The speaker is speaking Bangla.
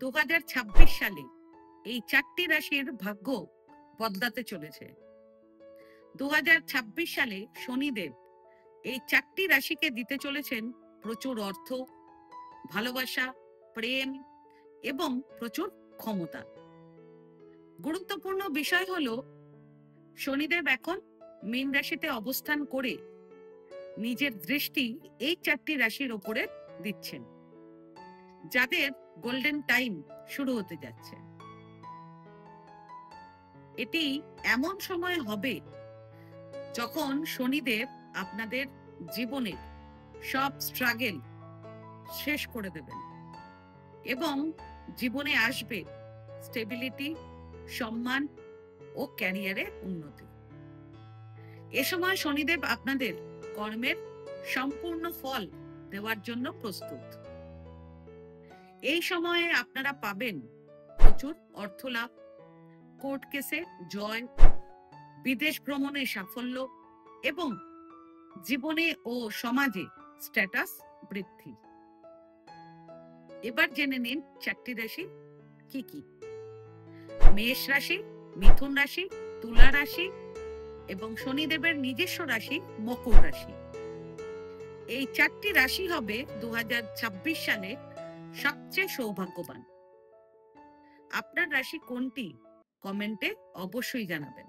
2026 সালে এই 4টি রাশির ভাগ্য বদলাতে চলেছে। 2026 সালে শনিদেব এই 4টি রাশিকে দিতে চলেছেন প্রচুর অর্থ, ভালোবাসা, প্রেম এবং প্রচুর ক্ষমতা। গুরুত্বপূর্ণ বিষয় হলো শনিদেব এখন মীন রাশিতে অবস্থান করে নিজের দৃষ্টি এই 4টি রাশির ওপরে দিচ্ছেন, যাদের গোল্ডেন টাইম শুরু হতে যাচ্ছে। এটি এমন সময় হবে যখন শনিদেব আপনাদের জীবনের সব স্ট্রাগল শেষ করে দেবেন এবং জীবনে আসবে স্টেবিলিটি, সম্মান ও ক্যারিয়ারে উন্নতি। এ সময় শনিদেব আপনাদের কর্মের সম্পূর্ণ ফল দেওয়ার জন্য প্রস্তুত। এই সময়ে আপনারা পাবেন প্রচুর অর্থ লাভ, কোর্ট কেসে জয়, বিদেশ ভ্রমণে সাফল্য এবং জীবনে ও সমাজে স্ট্যাটাস বৃদ্ধি। এবার জেনে নিন 4টি রাশি কি কি। মেষ রাশি, মিথুন রাশি, তুলা রাশি এবং শনিদেবের নিজস্ব রাশি মকর রাশি। এই 4টি রাশি হবে 2026 সালে সবচেয়ে সৌভাগ্যবান। আপনার রাশি কোনটি কমেন্টে অবশ্যই জানাবেন।